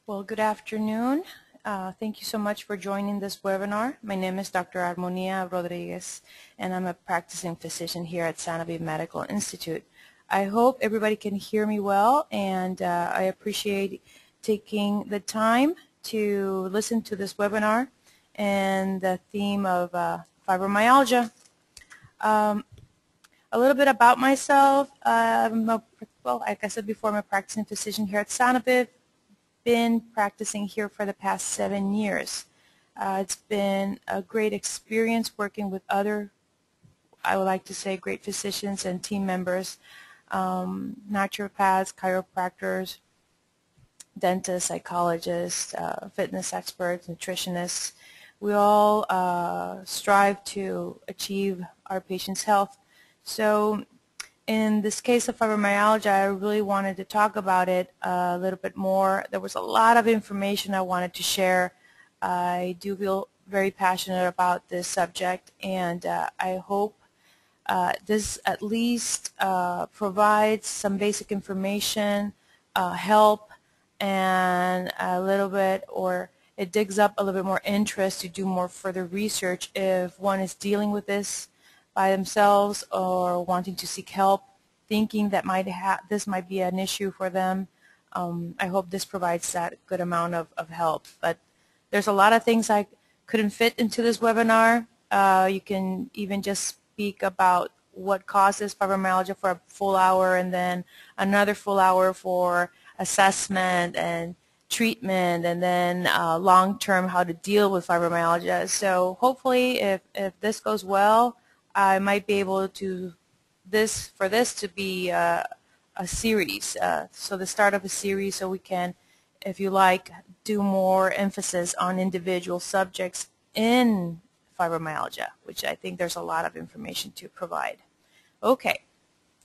Well, good afternoon. Thank you so much for joining this webinar. My name is Dr. Armonia Rodriguez, and I'm a practicing physician here at Sanofi Medical Institute. I hope everybody can hear me well, and I appreciate taking the time to listen to this webinar and the theme of fibromyalgia. A little bit about myself. Well, like I said before, I'm a practicing physician here at Sanofi. Been practicing here for the past 7 years. It's been a great experience working with other, I would like to say, great physicians and team members, naturopaths, chiropractors, dentists, psychologists, fitness experts, nutritionists. We all strive to achieve our patients' health. So in this case of fibromyalgia, I really wanted to talk about it a little bit more. There was a lot of information I wanted to share. I do feel very passionate about this subject, and I hope this at least provides some basic information, help, and a little bit, or it digs up a little bit more interest to do more further research if one is dealing with this by themselves or wanting to seek help, thinking that this might be an issue for them. I hope this provides that good amount of help. But there's a lot of things I couldn't fit into this webinar. You can even just speak about what causes fibromyalgia for a full hour, and then another full hour for assessment and treatment, and then long-term how to deal with fibromyalgia. So hopefully if this goes well, I might be able to for this to be a series, so the start of a series, so we can, if you like, do more emphasis on individual subjects in fibromyalgia, which I think there's a lot of information to provide. Okay,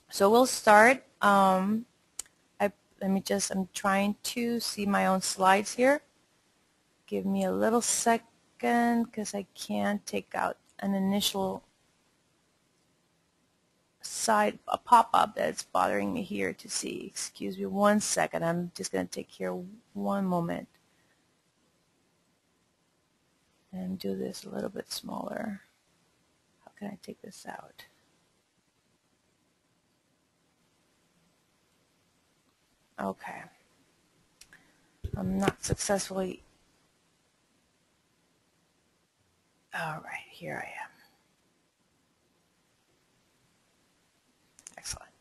so we'll start. I'm trying to see my own slides here. Give me a little second because I can't take out an initial a pop-up that's bothering me here to see. Excuse me one second. I'm just going to take here one moment and do this a little bit smaller. How can I take this out? Okay. I'm not successfully. All right, here I am. Excellent.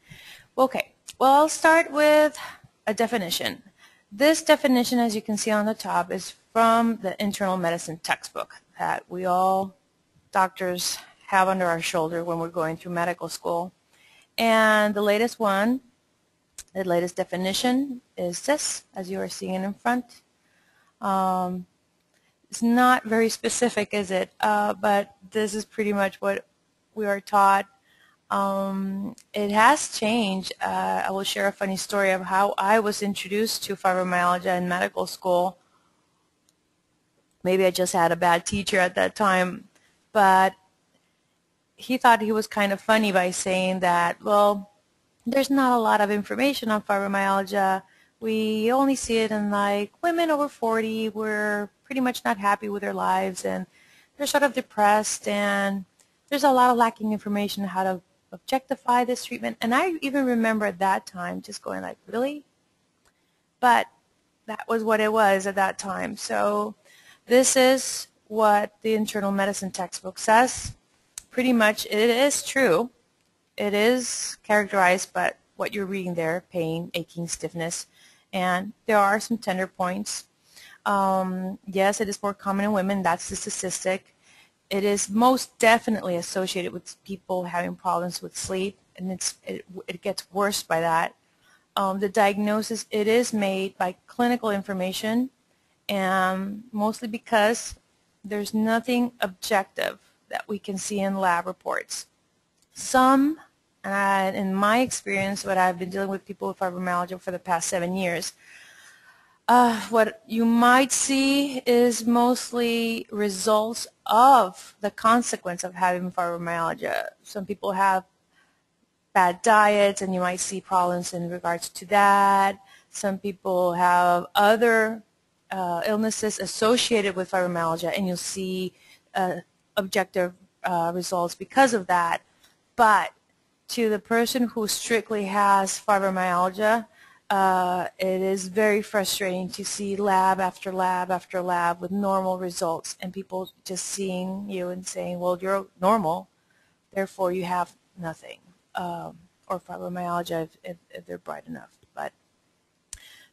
Okay, well, I'll start with a definition. This definition, as you can see on the top, is from the internal medicine textbook that we all doctors have under our shoulder when we're going through medical school. And the latest one, the latest definition is this, as you are seeing it in front. It's not very specific, is it? But this is pretty much what we are taught. It has changed. I will share a funny story of how I was introduced to fibromyalgia in medical school. Maybe I just had a bad teacher at that time, but he thought he was kind of funny by saying that, well, there's not a lot of information on fibromyalgia. We only see it in like women over 40. We're pretty much not happy with their lives, and they're sort of depressed, and there's a lot of lacking information on how to objectify this treatment. And I even remember at that time just going like, really? But that was what it was at that time. So this is what the internal medicine textbook says. Pretty much it is true. It is characterized by what you're reading there: pain, aching, stiffness, and there are some tender points. Yes, it is more common in women. That's the statistic. It is most definitely associated with people having problems with sleep, and it gets worse by that. The diagnosis, it is made by clinical information, and mostly because there's nothing objective that we can see in lab reports. Some, in my experience, what I've been dealing with people with fibromyalgia for the past 7 years, what you might see is mostly results of the consequence of having fibromyalgia. Some people have bad diets, and you might see problems in regards to that. Some people have other illnesses associated with fibromyalgia, and you'll see objective results because of that. But to the person who strictly has fibromyalgia, it is very frustrating to see lab after lab after lab with normal results, and people just seeing you and saying, well, you're normal, therefore you have nothing, or fibromyalgia if they're bright enough. But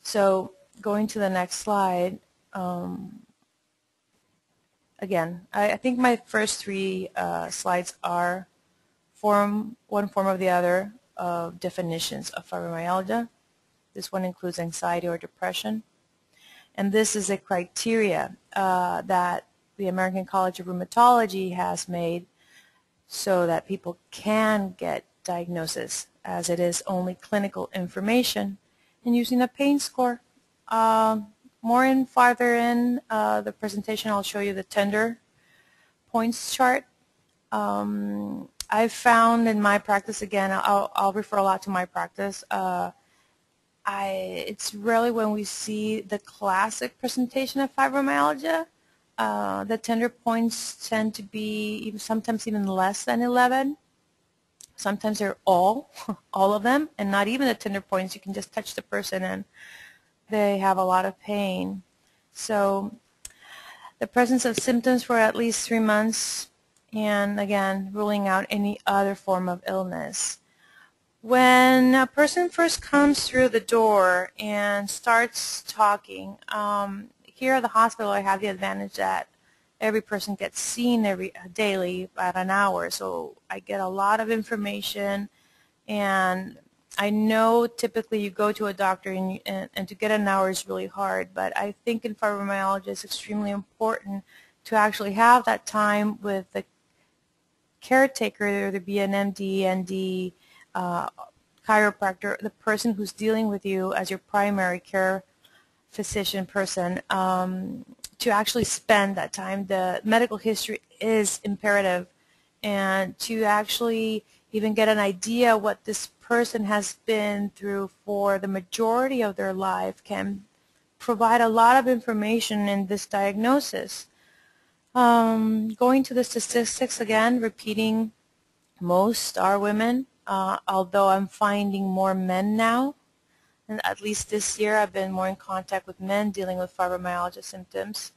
so going to the next slide, again, I think my first three slides are one form or the other of definitions of fibromyalgia. This one includes anxiety or depression. And this is a criteria that the American College of Rheumatology has made so that people can get diagnosis, as it is only clinical information, and using a pain score. Farther in the presentation, I'll show you the tender points chart. I've found in my practice, again, I'll refer a lot to my practice, it's rarely when we see the classic presentation of fibromyalgia. The tender points tend to be sometimes even less than 11. Sometimes they're all of them, and not even the tender points. You can just touch the person and they have a lot of pain. So the presence of symptoms for at least 3 months, and again, ruling out any other form of illness. When a person first comes through the door and starts talking, here at the hospital I have the advantage that every person gets seen daily about an hour, so I get a lot of information, and I know typically you go to a doctor and to get an hour is really hard, but I think in fibromyalgia it's extremely important to actually have that time with the caretaker, whether it be an MD, ND, chiropractor, the person who's dealing with you as your primary care physician person, to actually spend that time. The medical history is imperative, and to actually even get an idea what this person has been through for the majority of their life can provide a lot of information in this diagnosis. Going to the statistics again, repeating, most are women, although I'm finding more men now. And at least this year I've been more in contact with men dealing with fibromyalgia symptoms.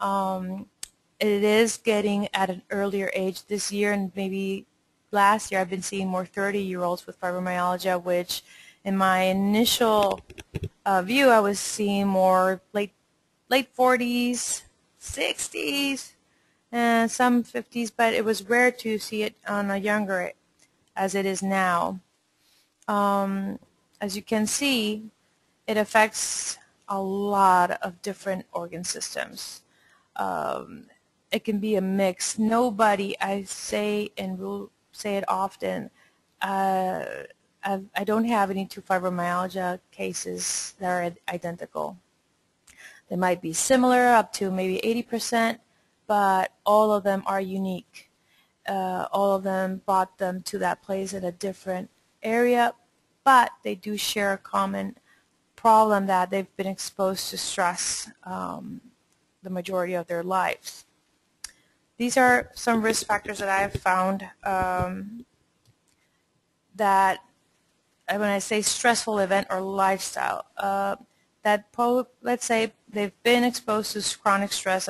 It is getting at an earlier age this year, and maybe last year I've been seeing more 30-year-olds with fibromyalgia, which in my initial view I was seeing more late 40s, 60s, and some 50s, but it was rare to see it on a younger as it is now. As you can see, it affects a lot of different organ systems. It can be a mix. Nobody, I say and will say it often, I don't have any two fibromyalgia cases that are identical. They might be similar up to maybe 80%, but all of them are unique. All of them brought them to that place in a different area, but they do share a common problem that they've been exposed to stress the majority of their lives. These are some risk factors that I have found that, when I say stressful event or lifestyle, let's say they've been exposed to chronic stress,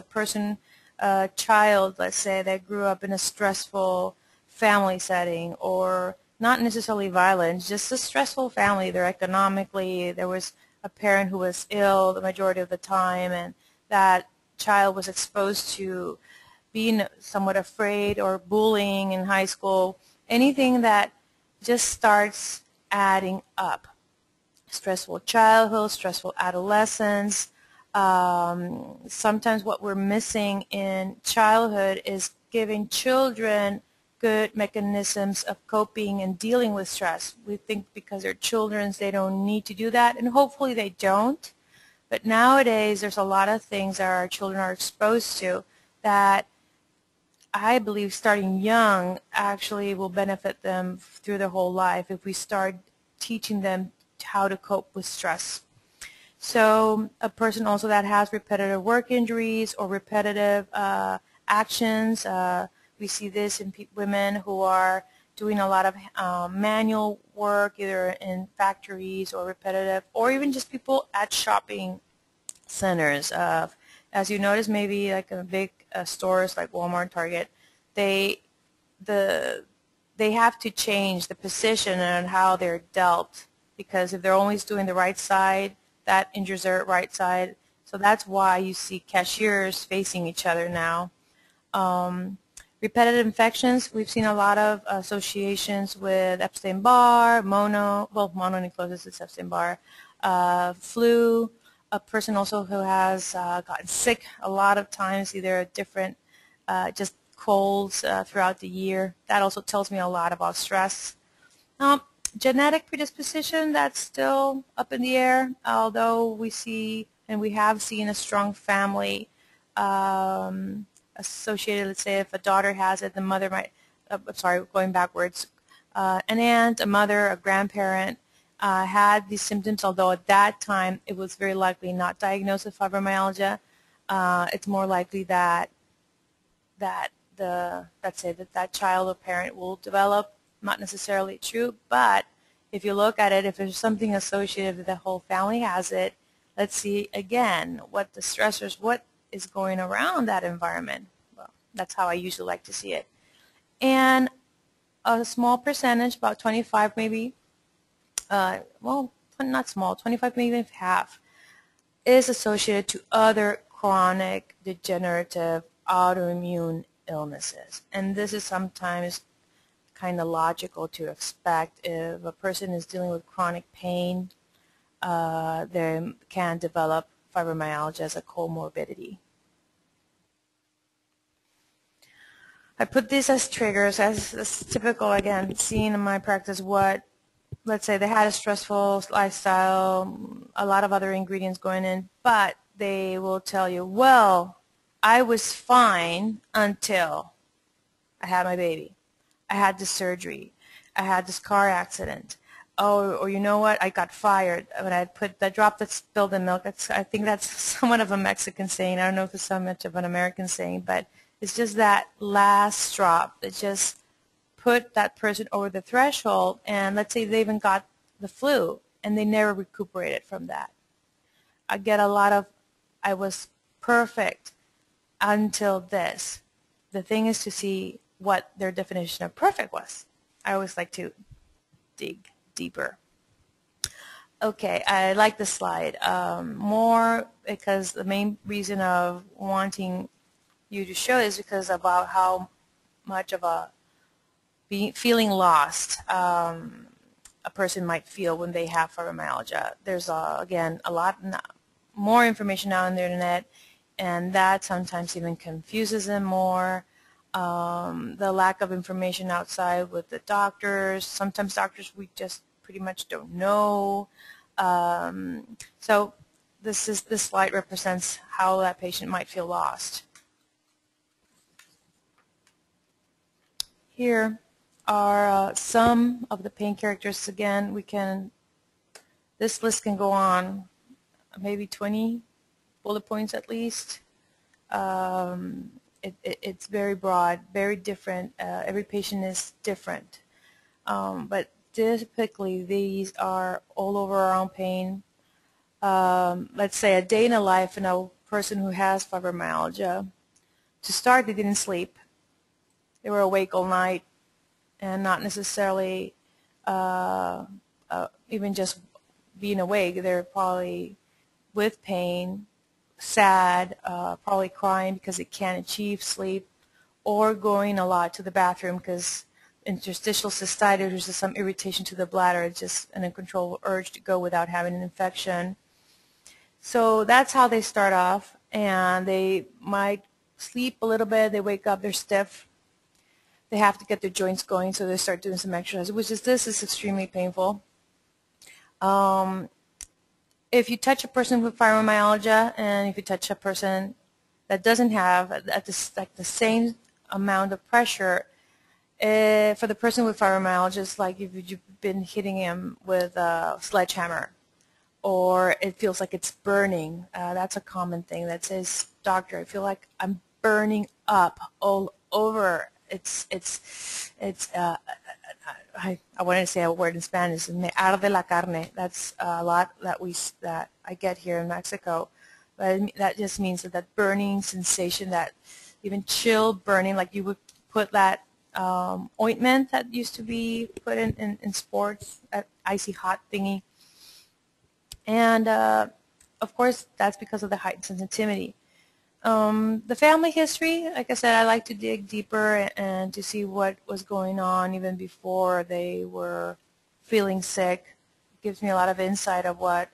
a child, let's say, that grew up in a stressful family setting, or not necessarily violent, just a stressful family. They're economically, there was a parent who was ill the majority of the time, and that child was exposed to being somewhat afraid or bullying in high school, anything that just starts adding up. Stressful childhood, stressful adolescence. Sometimes what we're missing in childhood is giving children good mechanisms of coping and dealing with stress. We think because they're children they don't need to do that, and hopefully they don't. But nowadays there's a lot of things that our children are exposed to that I believe starting young actually will benefit them through their whole life if we start teaching them how to cope with stress. So a person also that has repetitive work injuries or repetitive actions, we see this in women who are doing a lot of manual work, either in factories or repetitive, or even just people at shopping centers. As you notice, maybe like in big stores like Walmart, Target, they they have to change the position and how they're dealt, because if they're always doing the right side, that injures their right side. So that's why you see cashiers facing each other now. Repetitive infections, we've seen a lot of associations with Epstein-Barr, mononeucleosis is Epstein-Barr, flu, a person also who has gotten sick a lot of times, either different just colds throughout the year. That also tells me a lot about stress. Genetic predisposition, that's still up in the air, although we see and we have seen a strong family associated. Let's say if a daughter has it, the mother might, going backwards, an aunt, a mother, a grandparent had these symptoms, although at that time it was very likely not diagnosed with fibromyalgia. It's more likely that let's say that child or parent will develop, not necessarily true, but if you look at it, if there's something associated with the whole family has it, let's see again what the stressors, what is going around that environment. Well, that's how I usually like to see it. And a small percentage, about 25 maybe, well, not small, 25 maybe half, is associated to other chronic degenerative autoimmune illnesses. And this is sometimes kind of logical to expect. If a person is dealing with chronic pain, they can develop fibromyalgia as a comorbidity. I put these as triggers, as typical, again, seen in my practice what, let's say they had a stressful lifestyle, a lot of other ingredients going in, but they will tell you, well, I was fine until I had my baby. I had this surgery. I had this car accident. Oh, or you know what? I got fired when I put that drop that spilled the milk. I think that's somewhat of a Mexican saying. I don't know if it's so much of an American saying, but it's just that last drop that just put that person over the threshold. And let's say they even got the flu and they never recuperated from that. I get a lot of, I was perfect until this. The thing is to see what their definition of perfect was. I always like to dig deeper. Okay, I like this slide more because the main reason of wanting you to show is because about how much of a feeling lost a person might feel when they have fibromyalgia. There's again a lot more information out on the internet, and that sometimes even confuses them more. The lack of information outside with the doctors. Sometimes doctors we just pretty much don't know. So this slide represents how that patient might feel lost. Here are some of the pain characteristics. Again, this list can go on maybe 20 bullet points at least. It's very broad, very different. Every patient is different. But typically these are all over our own pain. Let's say a day in a life in a person who has fibromyalgia. To start, they didn't sleep. They were awake all night and not necessarily even just being awake. They're probably with pain, sad, probably crying because they can't achieve sleep, or going a lot to the bathroom because interstitial cystitis, which is some irritation to the bladder, it's just an uncontrollable urge to go without having an infection. So that's how they start off, and they might sleep a little bit, they wake up, they're stiff, they have to get their joints going, so they start doing some exercise, which is this is extremely painful. If you touch a person with fibromyalgia, and if you touch a person that doesn't have like the same amount of pressure, for the person with fibromyalgia, it's like if you've been hitting him with a sledgehammer, or it feels like it's burning. That's a common thing that says, doctor, I feel like I'm burning up all over. I wanted to say a word in Spanish, me arde la carne. That's a lot that I get here in Mexico. But that just means that burning sensation, that even chill burning, like you would put that ointment that used to be put in sports, that icy hot thingy. And of course, that's because of the heightened sensitivity. The family history, like I said, I like to dig deeper and to see what was going on even before they were feeling sick. It gives me a lot of insight of what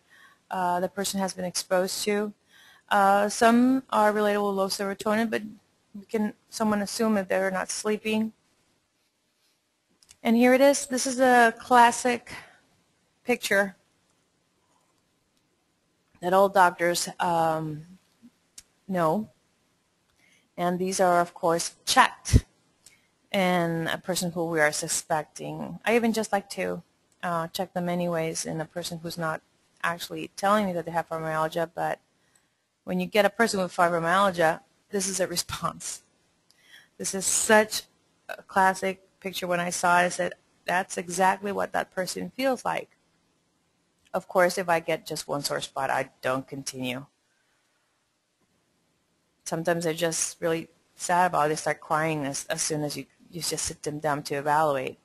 the person has been exposed to. Some are related with low serotonin, but can someone assume if they're not sleeping? And here it is. This is a classic picture that all doctors know. And these are, of course, checked in a person who we are suspecting. I even just like to check them anyways in a person who's not actually telling me that they have fibromyalgia, but when you get a person with fibromyalgia, this is a response. This is such a classic picture. When I saw it, I said, that's exactly what that person feels like. Of course, if I get just one sore spot, I don't continue. Sometimes they're just really sad about it. They start crying as soon as you just sit them down to evaluate.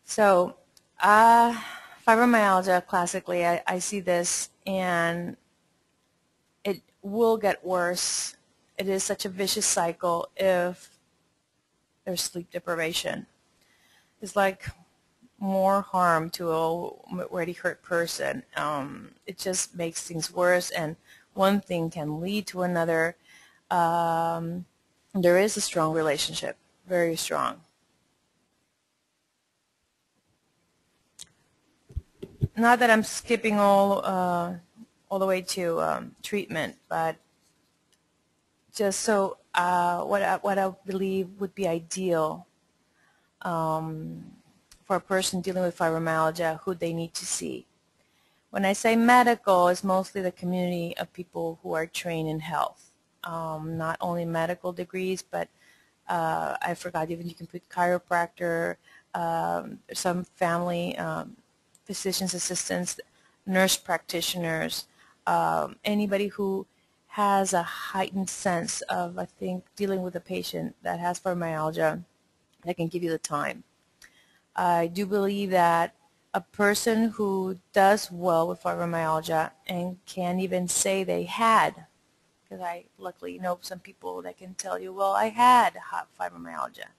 So fibromyalgia, classically, I see this, and it will get worse. It is such a vicious cycle if there's sleep deprivation. It's like more harm to a already hurt person. It just makes things worse, and one thing can lead to another. There is a strong relationship, very strong. Not that I'm skipping all the way to treatment, but just so what I believe would be ideal for a person dealing with fibromyalgia, who they need to see. When I say medical, it's mostly the community of people who are trained in health. Not only medical degrees, but I forgot, even you can put chiropractor, some family physician's assistants, nurse practitioners, anybody who has a heightened sense of, I think, dealing with a patient that has fibromyalgia, that can give you the time. I do believe that a person who does well with fibromyalgia and can even say they had, because I luckily know some people that can tell you, well, I had fibromyalgia.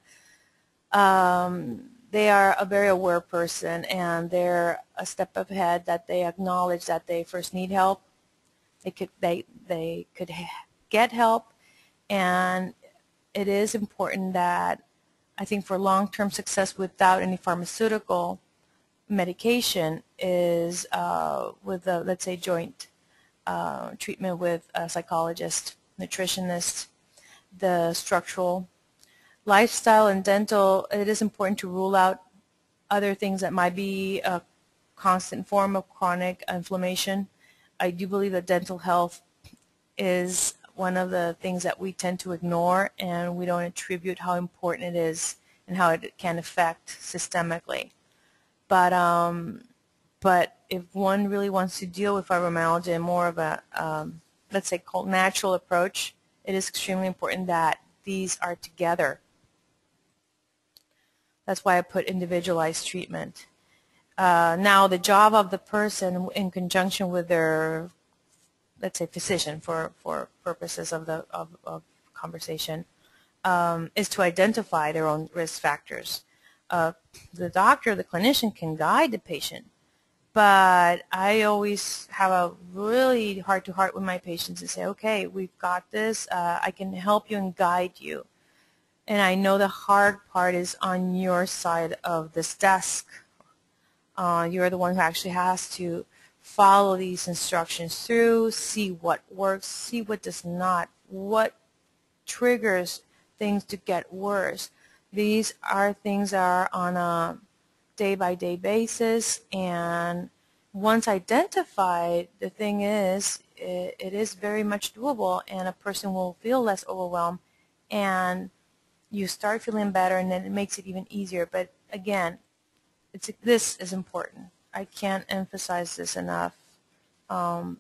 They are a very aware person, and they're a step ahead, that they acknowledge that they first need help. They could get help, and it is important that, I think, for long-term success without any pharmaceutical medication is with the, let's say, joint treatment with a psychologist, nutritionist, the structural, lifestyle, and dental. It is important to rule out other things that might be a constant form of chronic inflammation. I do believe that dental health is one of the things that we tend to ignore, and we don't attribute how important it is and how it can affect systemically. But if one really wants to deal with fibromyalgia in more of a, let's say, called natural approach, it is extremely important that these are together. That's why I put individualized treatment. Now, the job of the person, in conjunction with their, let's say, physician, for purposes of the conversation, is to identify their own risk factors. The doctor, the clinician, can guide the patient, but I always have a really heart-to-heart with my patients and say, okay, we've got this. I can help you and guide you. And I know the hard part is on your side of this desk. You're the one who actually has to follow these instructions through, see what works, see what does not, what triggers things to get worse. These are things that are on a day-by-day basis, and once identified, the thing is, it is very much doable, and a person will feel less overwhelmed, and you start feeling better, and then it makes it even easier. But again, this is important. I can't emphasize this enough.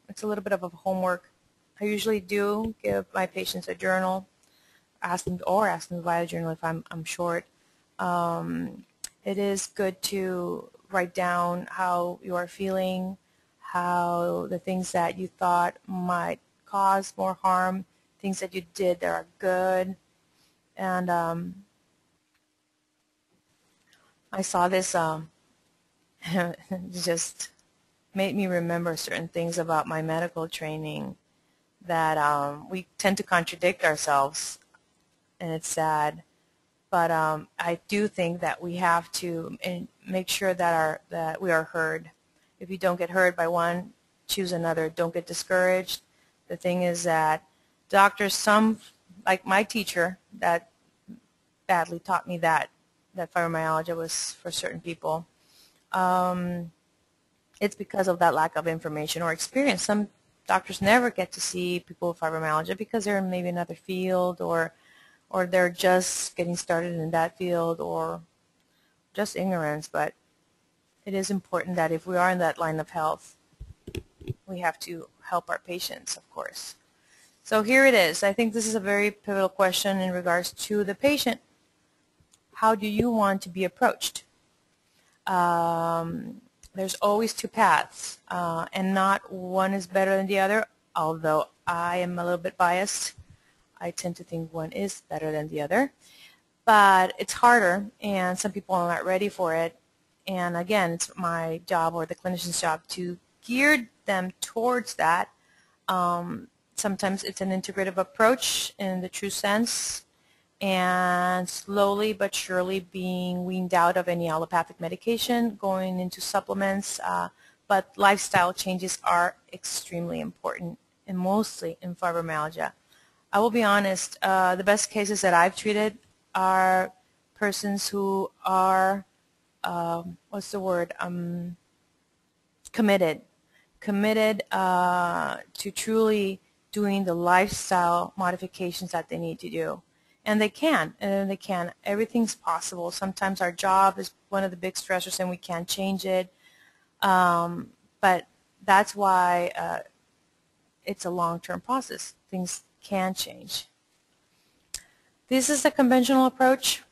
It's a little bit of a homework. I usually do give my patients a journal, ask them to buy a journal if I'm short. It is good to write down how you are feeling, how the things that you thought might cause more harm, things that you did that are good. And I saw this, just made me remember certain things about my medical training that we tend to contradict ourselves, and it's sad. But I do think that we have to make sure that we are heard. If you don't get heard by one, choose another. Don't get discouraged. The thing is that doctors, like my teacher, that badly taught me that fibromyalgia was for certain people. It's because of that lack of information or experience. Some doctors never get to see people with fibromyalgia because they're in maybe another field, or they're just getting started in that field, or just ignorance. But it is important that if we are in that line of health, we have to help our patients, of course. So here it is. I think this is a very pivotal question in regards to the patient. How do you want to be approached? There's always two paths, and not one is better than the other, although I am a little bit biased. I tend to think one is better than the other, but it's harder, and some people are not ready for it. And again, it's my job, or the clinician's job, to gear them towards that. Sometimes it's an integrative approach in the true sense, and slowly but surely being weaned out of any allopathic medication, going into supplements, but lifestyle changes are extremely important, and mostly in fibromyalgia. I will be honest, the best cases that I've treated are persons who are, what's the word, committed to truly doing the lifestyle modifications that they need to do. And they can, Everything's possible. Sometimes our job is one of the big stressors and we can't change it. But that's why it's a long-term process. Things can change. This is a conventional approach.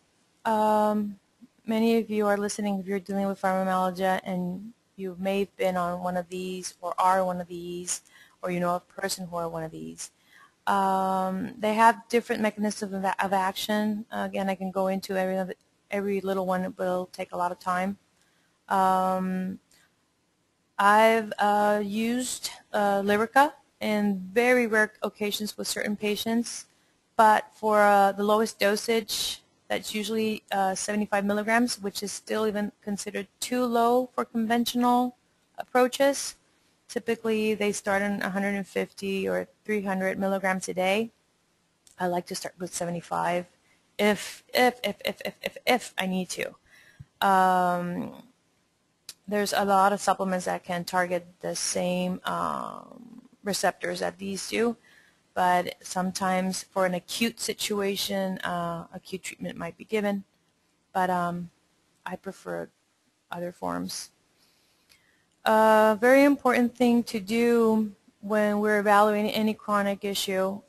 Many of you are listening if you're dealing with fibromyalgia, and you may have been on one of these, or are one of these, or you know a person who are one of these. They have different mechanisms of action. Again, I can go into every little one. It will take a lot of time. I've used Lyrica in very rare occasions with certain patients, but for the lowest dosage, that's usually 75 milligrams, which is still even considered too low for conventional approaches. Typically, they start on 150 or 300 milligrams a day. I like to start with 75 if I need to. There's a lot of supplements that can target the same receptors that these do, but sometimes for an acute situation, acute treatment might be given, but I prefer other forms. A very important thing to do when we're evaluating any chronic issue,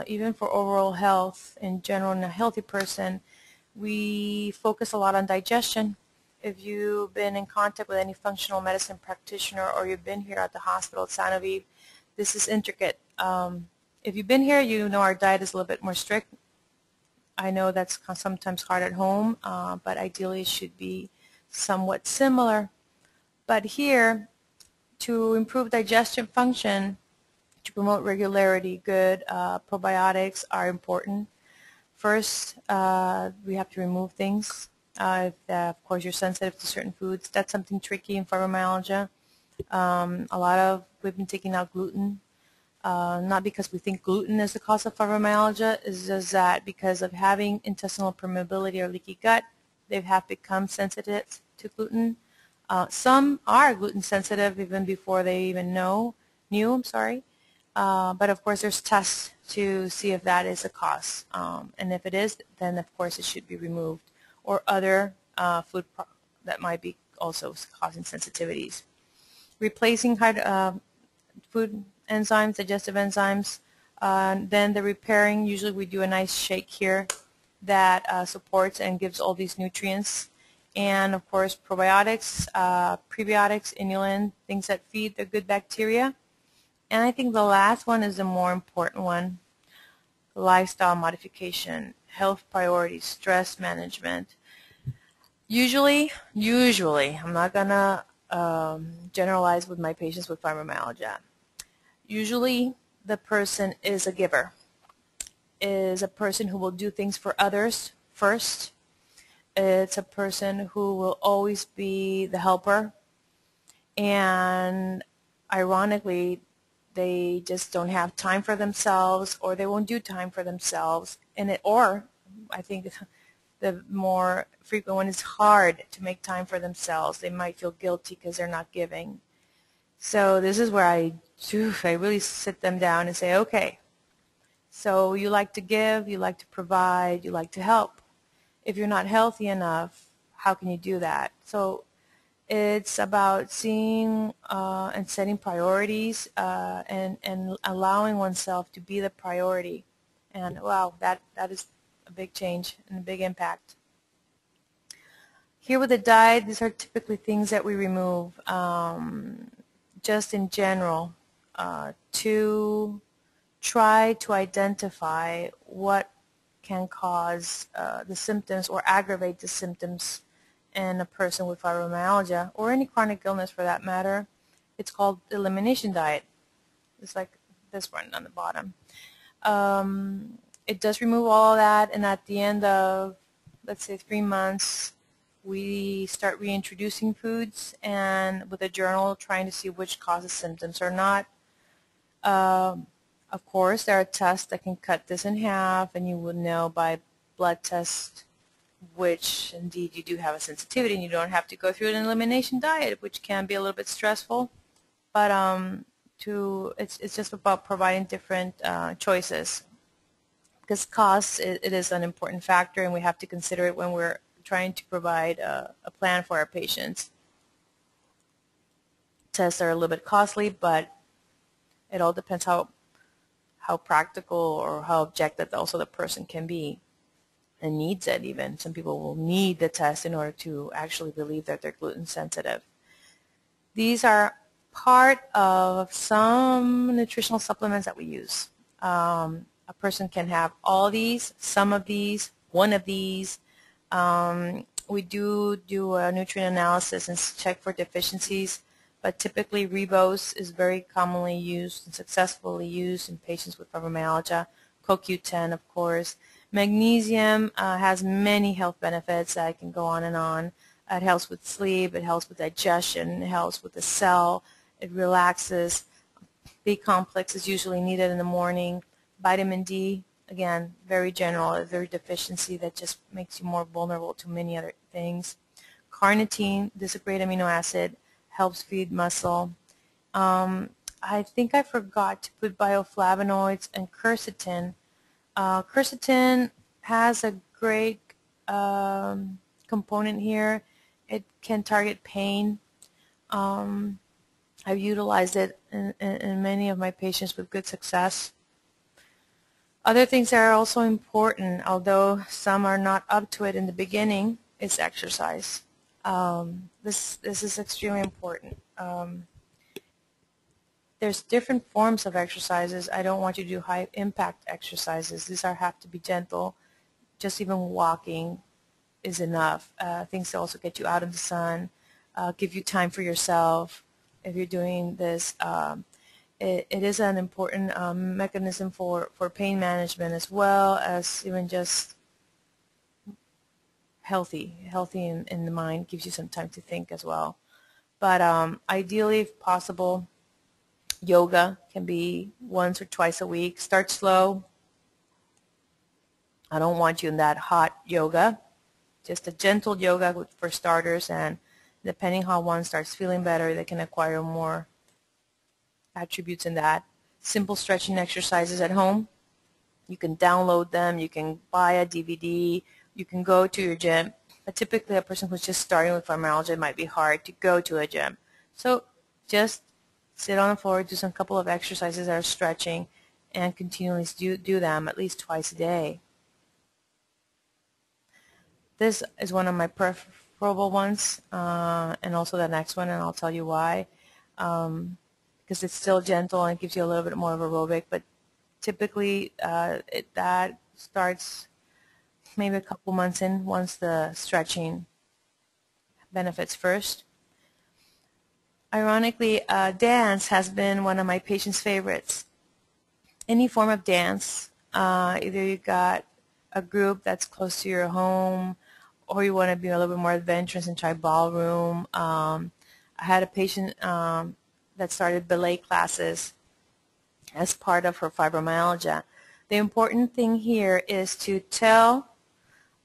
even for overall health in general in a healthy person, we focus a lot on digestion. If you've been in contact with any functional medicine practitioner, or you've been here at the hospital at Sanofi, this is intricate. If you've been here, you know our diet is a little bit more strict. I know that's sometimes hard at home, but ideally it should be somewhat similar. But here, to improve digestion function, to promote regularity, good probiotics are important. First, we have to remove things. If, of course, you're sensitive to certain foods, that's something tricky in fibromyalgia. We've been taking out gluten, not because we think gluten is the cause of fibromyalgia, it's just that because of having intestinal permeability or leaky gut, they have become sensitive to gluten. Some are gluten sensitive even before they even knew. I'm sorry. But of course there's tests to see if that is a cause. And if it is, then of course it should be removed, or other food that might be also causing sensitivities. Replacing food enzymes, digestive enzymes, then the repairing, usually we do a nice shake here that supports and gives all these nutrients. And of course probiotics, prebiotics, inulin, things that feed the good bacteria. And I think the last one is the more important one: lifestyle modification, health priorities, stress management. Usually, I'm not going to generalize with my patients with fibromyalgia. Usually the person is a giver, is a person who will do things for others first. It's a person who will always be the helper, and ironically they just don't have time for themselves, or they won't do time for themselves. Or I think the more frequent one is hard to make time for themselves. They might feel guilty because they're not giving. So this is where I really sit them down and say, okay, so you like to give, you like to provide, you like to help. If you're not healthy enough, how can you do that? So it's about seeing and setting priorities and allowing oneself to be the priority. And wow, that is a big change and a big impact. Here with the diet, these are typically things that we remove just in general to try to identify what can cause the symptoms or aggravate the symptoms in a person with fibromyalgia, or any chronic illness for that matter. It's called elimination diet. It's like this one on the bottom. It does remove all of that, and at the end of, let's say, 3 months, we start reintroducing foods, and with a journal trying to see which causes symptoms or not. Of course, there are tests that can cut this in half, and you would know by blood test which indeed you do have a sensitivity, and you don't have to go through an elimination diet, which can be a little bit stressful. But it's just about providing different choices, because cost, it is an important factor, and we have to consider it when we're trying to provide a plan for our patients. Tests are a little bit costly, but it all depends how practical or how objective also the person can be and needs it even. Some people will need the test in order to actually believe that they're gluten sensitive. These are part of some nutritional supplements that we use. A person can have all these, some of these, one of these. We do a nutrient analysis and check for deficiencies, but typically ribose is very commonly used and successfully used in patients with fibromyalgia. CoQ10, of course. Magnesium has many health benefits. I can go on and on. It helps with sleep, it helps with digestion, it helps with the cell, it relaxes. B complex is usually needed in the morning. Vitamin D, again, very general, a very deficiency that just makes you more vulnerable to many other things. Carnitine, this is a great amino acid, helps feed muscle. I think I forgot to put bioflavonoids and quercetin. Quercetin has a great component here. It can target pain. I've utilized it in many of my patients with good success. Other things that are also important, although some are not up to it in the beginning, is exercise. This is extremely important. There's different forms of exercises. I don't want you to do high impact exercises. These have to be gentle. Just even walking is enough. Things to also get you out in the sun, give you time for yourself. If you're doing this, it is an important mechanism for pain management, as well as even just healthy in the mind, gives you some time to think as well. But ideally, if possible, yoga can be once or twice a week. Start slow. I don't want you in that hot yoga. Just a gentle yoga for starters, and Depending how one starts feeling better, they can acquire more attributes in that. Simple stretching exercises at home. You can download them. You can buy a DVD. You can go to your gym. But typically, a person who's just starting with fibromyalgia, it might be hard to go to a gym. So just sit on the floor, do some couple of exercises that are stretching, and continually do them at least twice a day. This is one of my preferable ones, and also the next one, and I'll tell you why. Because it's still gentle and gives you a little bit more of aerobic, but typically that starts maybe a couple months in once the stretching benefits first. Ironically, dance has been one of my patients' favorites. Any form of dance, either you got a group that's close to your home, or you want to be a little bit more adventurous and try ballroom. I had a patient that started ballet classes as part of her fibromyalgia. The important thing here is to tell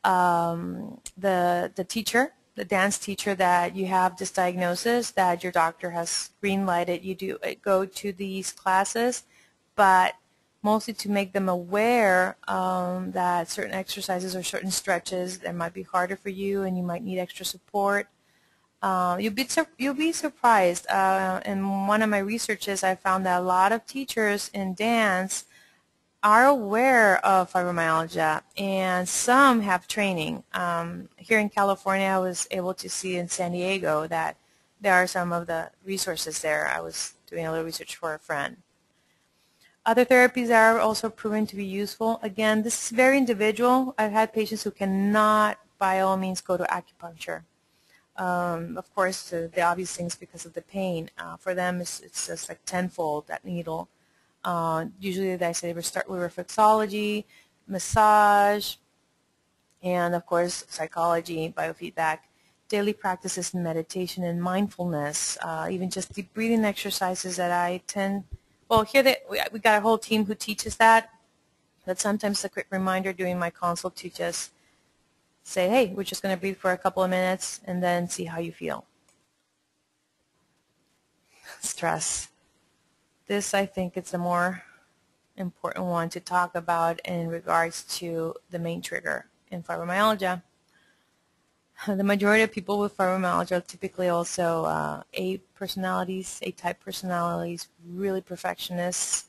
the teacher, the dance teacher, that you have this diagnosis, that your doctor has green-lighted you to go to these classes, but mostly to make them aware that certain exercises or certain stretches that might be harder for you and you might need extra support. You'll be surprised. In one of my researches, I found that a lot of teachers in dance are aware of fibromyalgia, and some have training. Here in California, I was able to see in San Diego that there are some of the resources there. I was doing a little research for a friend. Other therapies are also proven to be useful. Again, this is very individual. I've had patients who cannot, by all means, go to acupuncture. Of course, the obvious things because of the pain. For them, it's just like tenfold, that needle. Usually, I say we start with reflexology, massage, and of course, psychology, biofeedback, daily practices in meditation and mindfulness, even just deep breathing exercises that I tend. Well, here we got a whole team who teaches that, but sometimes a quick reminder during my consult to just say, hey, we're just going to breathe for a couple of minutes and then see how you feel. Stress. This, I think, is the more important one to talk about in regards to the main trigger in fibromyalgia. The majority of people with fibromyalgia are typically also A-type personalities, really perfectionists.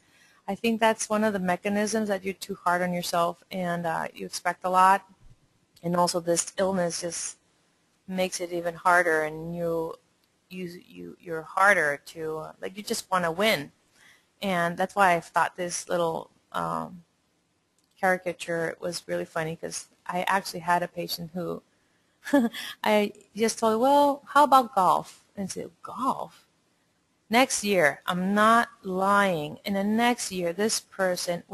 I think that's one of the mechanisms, that you're too hard on yourself and you expect a lot. And also this illness just makes it even harder, and you're harder to, like, you just want to win. And that's why I thought this little caricature was really funny, because I actually had a patient who I just told her, well, how about golf? And said, golf? Next year, I'm not lying. In the next year, this person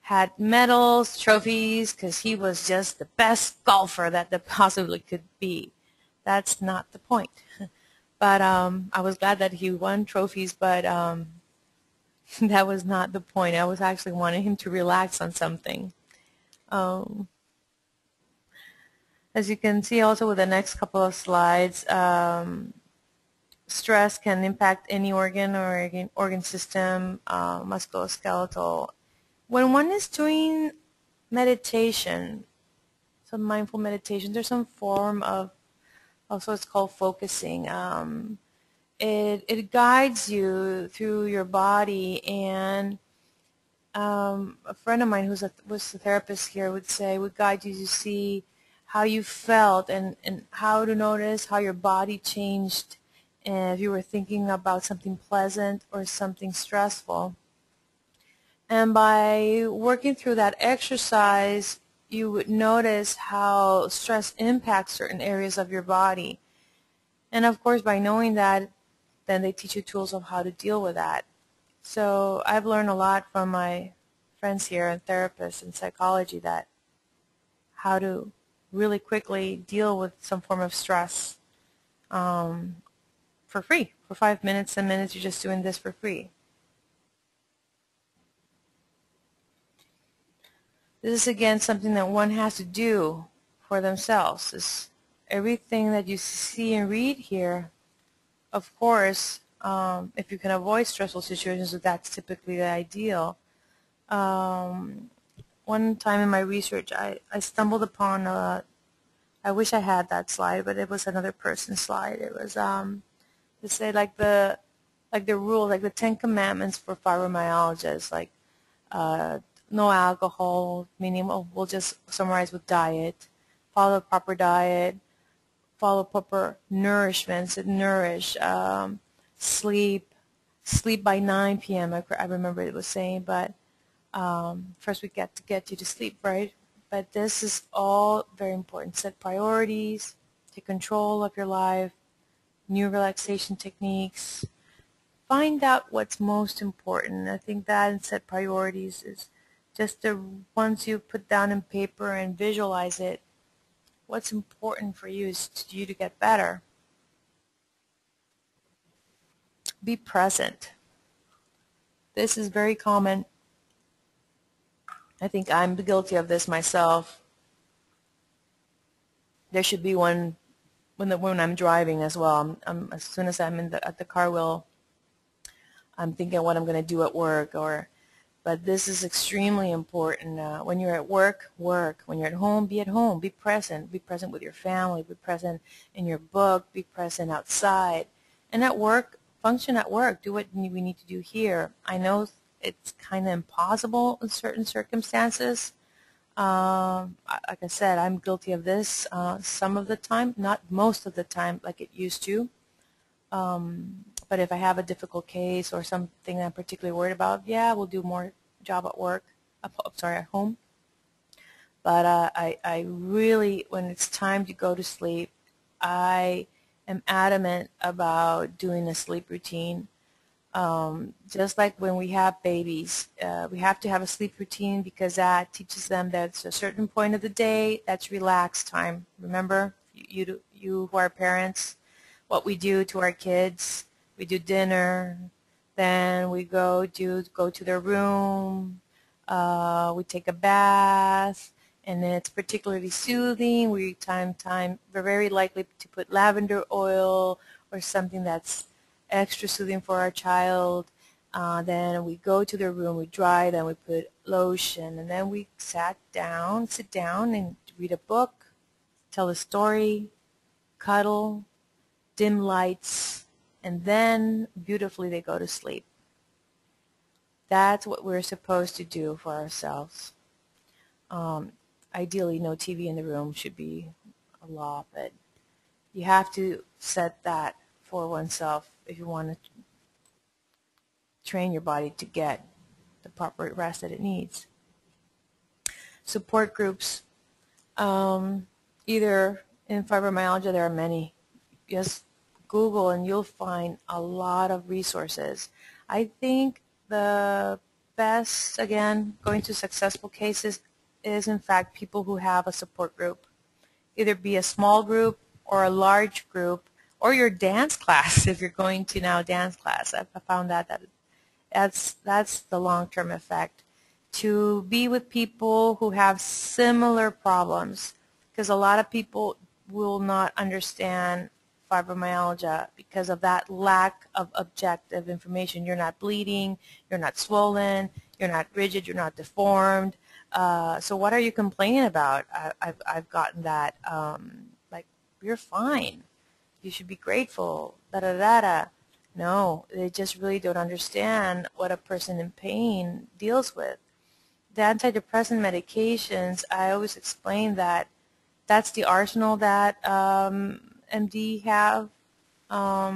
had medals, trophies, because he was just the best golfer that there possibly could be. That's not the point. But I was glad that he won trophies, but that was not the point. I was actually wanting him to relax on something. As you can see also with the next couple of slides, stress can impact any organ or organ system, musculoskeletal. When one is doing meditation, some mindful meditation, there's some form of, also it's called focusing. It guides you through your body, and a friend of mine was a therapist here would guide you to see how you felt and how to notice how your body changed, and if you were thinking about something pleasant or something stressful. And by working through that exercise, you would notice how stress impacts certain areas of your body. And of course, by knowing that, then they teach you tools of how to deal with that. So I've learned a lot from my friends here and therapists in psychology, that how to really quickly deal with some form of stress for free. For 5 minutes, 10 minutes, you're just doing this for free. This is, again, something that one has to do for themselves. This everything that you see and read here, of course, if you can avoid stressful situations, so that's typically the ideal. One time in my research, I stumbled upon I wish I had that slide, but it was another person's slide. It was to say like the rule, like the 10 commandments for fibromyalgia is like no alcohol, meaning we'll just summarize with diet, follow a proper diet, follow proper nourishment, so nourish, sleep by 9 p.m. I remember it was saying, but first we get to get you to sleep, right? But this is all very important. Set priorities, take control of your life, new relaxation techniques. Find out what's most important. I think that and set priorities is just the once you put down in paper and visualize it, what's important for you is to you to get better. Be present. This is very common. I think I'm guilty of this myself. There should be one when I'm driving as well. As soon as I'm at the car wheel, I'm thinking what I'm going to do at work. But this is extremely important. When you're at work, work. When you're at home, be at home. Be present. Be present with your family. Be present in your book. Be present outside. And at work, function at work. Do what we need to do here. I know it's kind of impossible in certain circumstances. Like I said, I'm guilty of this some of the time, not most of the time like it used to. But if I have a difficult case or something that I'm particularly worried about, yeah, we'll do more job at work, at home. But I really, when it's time to go to sleep, I am adamant about doing a sleep routine. Just like when we have babies, we have to have a sleep routine because that teaches them that it's a certain point of the day that's relaxed time. Remember, you who are parents, what we do to our kids. We do dinner, then we go to their room, we take a bath, and then it's particularly soothing. We're very likely to put lavender oil or something that's extra soothing for our child. Then we go to their room, we dry, then we put lotion, and then we sit down and read a book, tell a story, cuddle, dim lights, and then beautifully they go to sleep. That's what we're supposed to do for ourselves. Ideally, no TV in the room should be a law, but you have to set that for oneself if you want to train your body to get the proper rest that it needs. Support groups. Either in fibromyalgia, there are many. Just Google and you'll find a lot of resources. I think the best, again, going to successful cases is in fact people who have a support group. Either be a small group or a large group or your dance class if you're going to now dance class. I found that's the long-term effect. To be with people who have similar problems, because a lot of people will not understand fibromyalgia because of that lack of objective information. You're not bleeding, you're not swollen, you're not rigid, you're not deformed. So what are you complaining about? I've gotten that, like, you're fine. You should be grateful, da-da-da-da. No, they just really don't understand what a person in pain deals with. The antidepressant medications, I always explain that that's the arsenal that MD have, but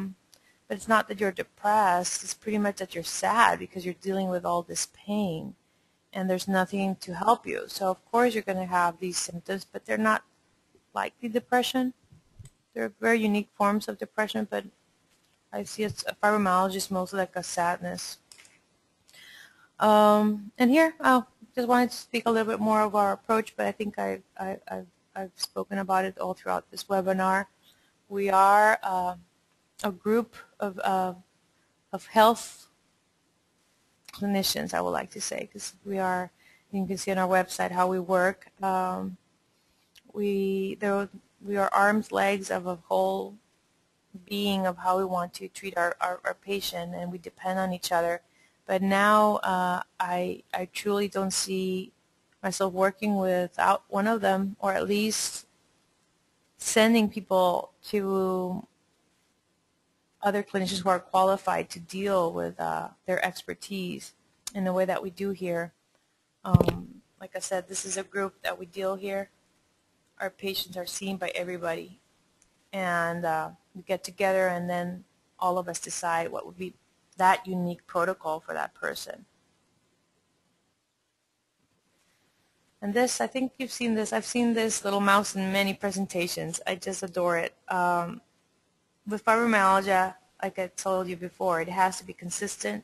it's not that you're depressed. It's pretty much that you're sad because you're dealing with all this pain and there's nothing to help you. So of course you're going to have these symptoms, but they're not likely depression. They're very unique forms of depression, but I see a fibromyalgia is mostly like a sadness. And here, I just wanted to speak a little bit more of our approach, but I think I've spoken about it all throughout this webinar. We are a group of health clinicians, I would like to say, because we are, you can see on our website how we work. we are arms, legs of a whole being of how we want to treat our patient, and we depend on each other. But now I truly don't see myself working without one of them, or at least sending people to other clinicians who are qualified to deal with their expertise in the way that we do here. Like I said, this is a group that we deal here. Our patients are seen by everybody, and we get together, and then all of us decide what would be that unique protocol for that person. And this, I think you've seen this. I've seen this little mouse in many presentations. I just adore it. With fibromyalgia, like I told you before, it has to be consistent.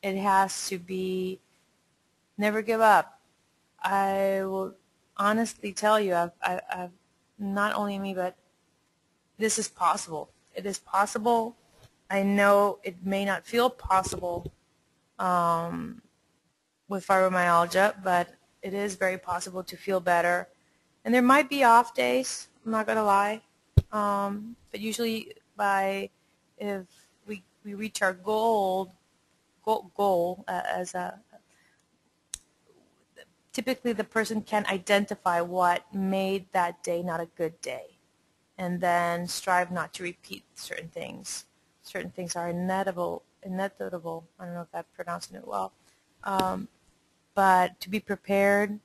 It has to be never give up. I will honestly tell you, I've not only me, but this is possible. It is possible. I know it may not feel possible with fibromyalgia, but it is very possible to feel better. And there might be off days, I'm not going to lie, but usually if we reach our goal as a, typically the person can identify what made that day not a good day, and then strive not to repeat certain things. Certain things are inevitable. I don't know if I'm pronouncing it well. But to be prepared,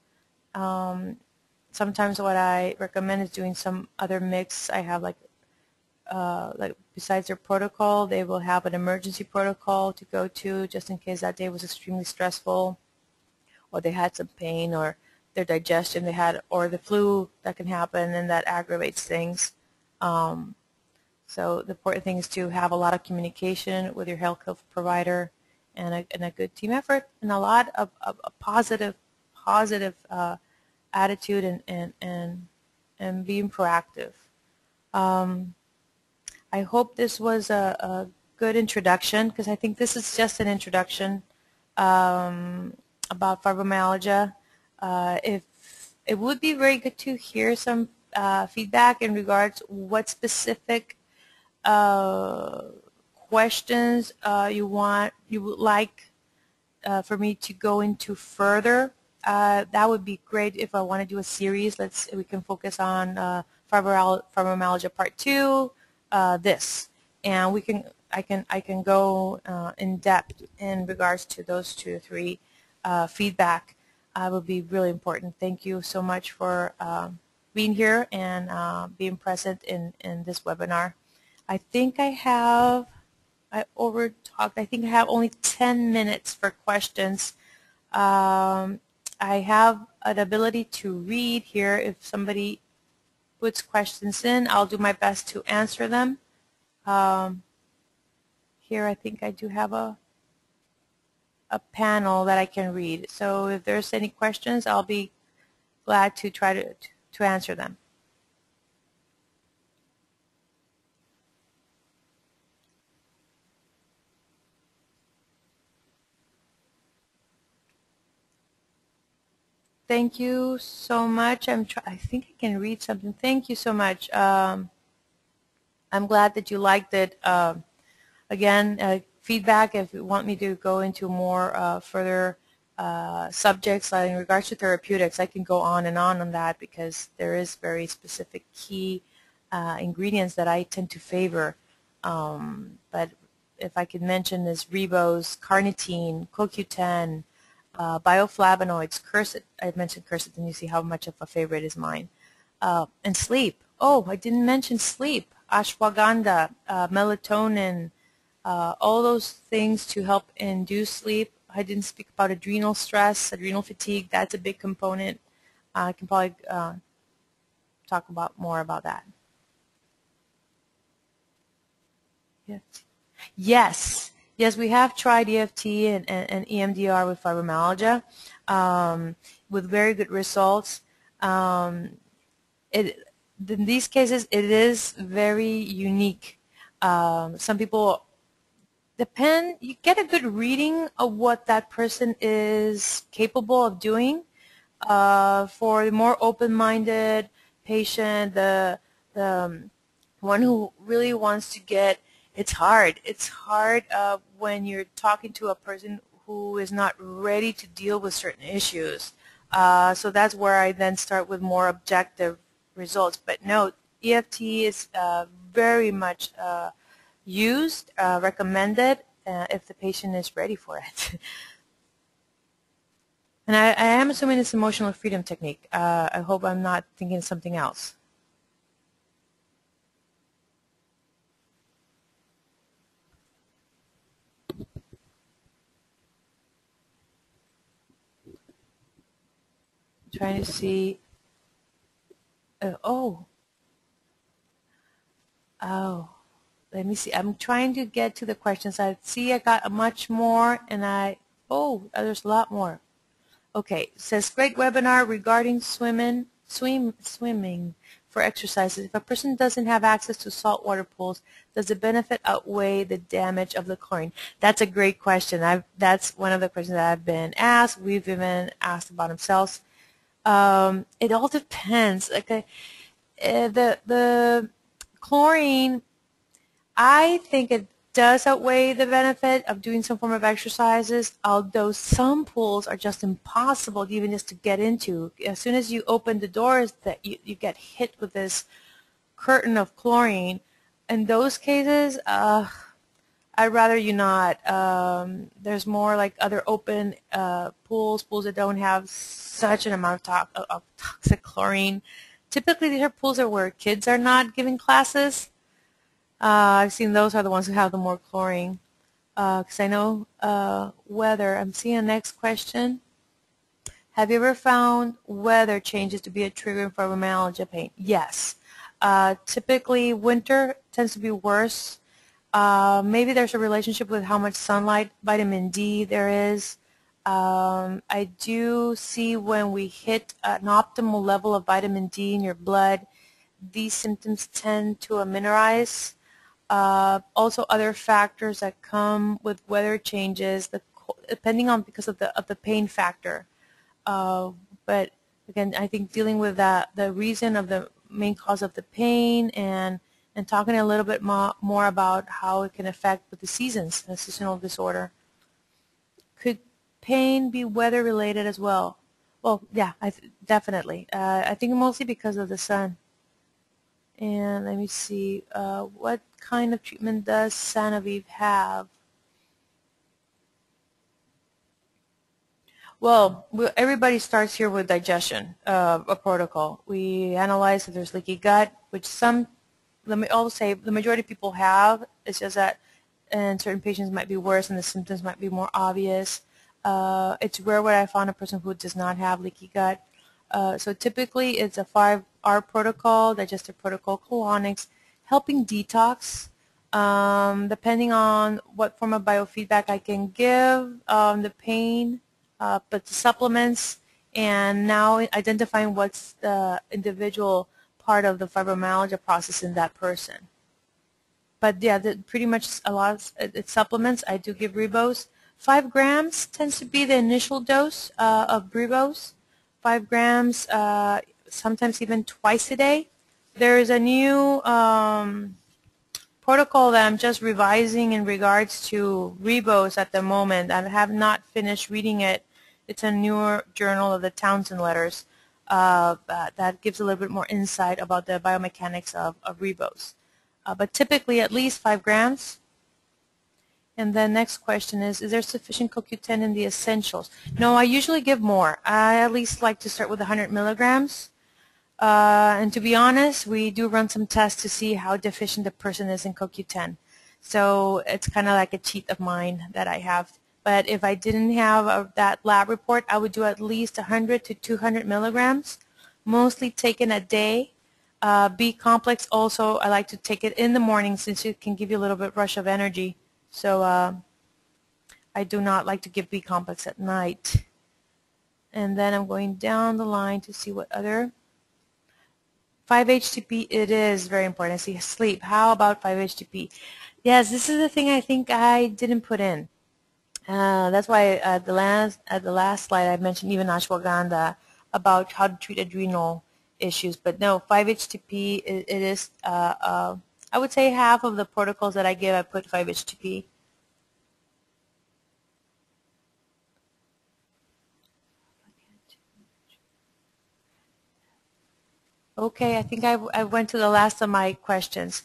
sometimes what I recommend is doing some other mix. I have like besides their protocol, they will have an emergency protocol to go to just in case that day was extremely stressful, or they had some pain, or their digestion or the flu that can happen, and that aggravates things. So the important thing is to have a lot of communication with your health provider, and a good team effort, and a lot of a positive attitude, and being proactive. I hope this was a good introduction, because I think this is just an introduction about fibromyalgia. If it would be very good to hear some feedback in regards what specific questions you would like for me to go into further. That would be great if I want to do a series. We can focus on fibromyalgia part 2, and I can go in depth in regards to those 2 or 3 feedback. Would be really important. Thank you so much for being here and being present in this webinar. I think I over-talked. I think I have only 10 minutes for questions. I have an ability to read here. If somebody puts questions in, I'll do my best to answer them. Here I think I do have a panel that I can read. So if there's any questions, I'll be glad to try to answer them. Thank you so much. I think I can read something. Thank you so much. I'm glad that you liked it. Again, feedback if you want me to go into more further subjects in regards to therapeutics. I can go on that, because there is very specific key ingredients that I tend to favor. But if I could mention is ribose, carnitine, CoQ10, bioflavonoids, I mentioned quercetin, you see how much of a favorite is mine. And sleep. Oh, I didn't mention sleep. Ashwagandha, melatonin, all those things to help induce sleep. I didn't speak about adrenal stress, adrenal fatigue. That's a big component. I can probably talk more about that. Yes. Yes, we have tried EFT and EMDR with fibromyalgia with very good results. In these cases, it is very unique. Some people you get a good reading of what that person is capable of doing. For the more open-minded patient, the the one who really wants to get, it's hard. It's hard when you're talking to a person who is not ready to deal with certain issues. So that's where I then start with more objective results. But no, EFT is very much used, recommended, if the patient is ready for it. And I am assuming it's emotional freedom technique. I hope I'm not thinking of something else. Trying to see. Oh, oh. Let me see. I'm trying to get to the questions. I see I got much more, and there's a lot more. Okay, it says great webinar regarding swimming for exercises. If a person doesn't have access to saltwater pools, does the benefit outweigh the damage of the chlorine? That's a great question. That's one of the questions that I've been asked. We've even asked about themselves. It all depends. Okay, the chlorine, I think it does outweigh the benefit of doing some form of exercises, although some pools are just impossible even just to get into. As soon as you open the doors, that you get hit with this curtain of chlorine. In those cases, I'd rather you not. There's more like other open pools that don't have such an amount of toxic chlorine. Typically, these are pools where kids are not giving classes. I've seen those are the ones who have the more chlorine. Because I know weather. I'm seeing the next question. Have you ever found weather changes to be a trigger for fibromyalgia pain? Yes. Typically, winter tends to be worse. Maybe there's a relationship with how much sunlight, vitamin D there is. I do see when we hit an optimal level of vitamin D in your blood, these symptoms tend to ameliorate. Also, other factors that come with weather changes, depending on because of the pain factor. But again, I think dealing with the reason of the main cause of the pain, and talking a little bit more about how it can affect with the seasons, the seasonal disorder. Could pain be weather related as well? Well, yeah, definitely. I think mostly because of the sun. And let me see, what kind of treatment does Sanoviv have? Well, everybody starts here with digestion, a protocol. We analyze if there's leaky gut, which let me also say, the majority of people have. It's just that in certain patients might be worse and the symptoms might be more obvious. It's rare where I found a person who does not have leaky gut. So typically it's a 5R protocol, digestive protocol, colonics, helping detox, depending on what form of biofeedback I can give, the pain, but the supplements, and now identifying what's the individual part of the fibromyalgia process in that person. But yeah, pretty much a lot of it's supplements. I do give ribose. 5 grams tends to be the initial dose of ribose. 5 grams, sometimes even twice a day. There is a new protocol that I'm just revising in regards to ribose at the moment. I have not finished reading it. It's a newer journal of the Townsend letters that gives a little bit more insight about the biomechanics of ribose. But typically at least 5 grams. And the next question is there sufficient CoQ10 in the essentials? No, I usually give more. I at least like to start with 100 milligrams. And to be honest, we do run some tests to see how deficient the person is in CoQ10. So it's kind of like a cheat of mine that I have. But if I didn't have that lab report, I would do at least 100 to 200 milligrams, mostly taken a day. B complex also, I like to take it in the morning since it can give you a little bit rush of energy. So I do not like to give B complex at night. And then I'm going down the line to see what other. 5-HTP, it is very important. I see sleep. How about 5-HTP? Yes, this is the thing I think I didn't put in. That's why at the last slide I mentioned even ashwagandha about how to treat adrenal issues. But no, 5-HTP, it is, I would say half of the protocols that I give, I put 5-HTP. Okay, I think I went to the last of my questions.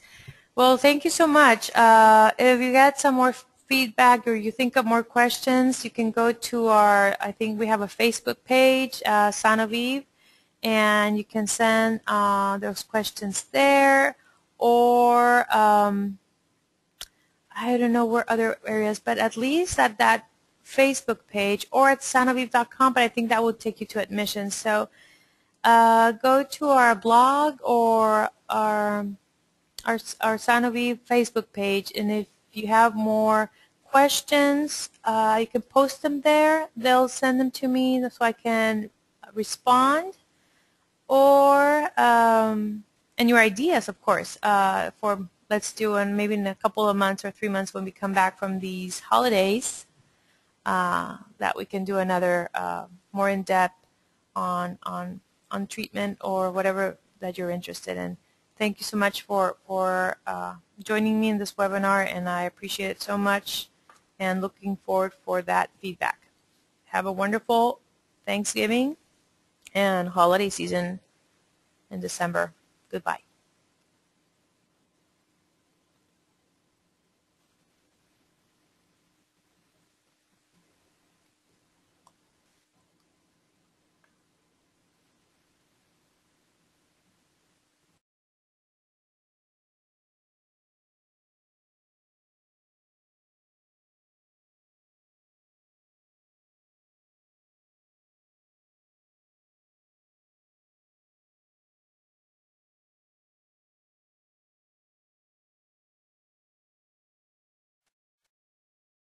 Well, thank you so much. If you get some more feedback or you think of more questions, you can go to our, I think we have a Facebook page, Sanoviv, and you can send those questions there, or I don't know where other areas, but at least at that Facebook page or at sanoviv.com, but I think that will take you to admissions. So go to our blog or our Sanoviv Facebook page, and if you have more questions, you can post them there. They'll send them to me so I can respond, or and your ideas, of course, for let's do one maybe in a couple of months or 3 months when we come back from these holidays, that we can do another more in-depth on treatment or whatever that you're interested in. Thank you so much for joining me in this webinar, and I appreciate it so much and looking forward for that feedback. Have a wonderful Thanksgiving and holiday season in December. Goodbye.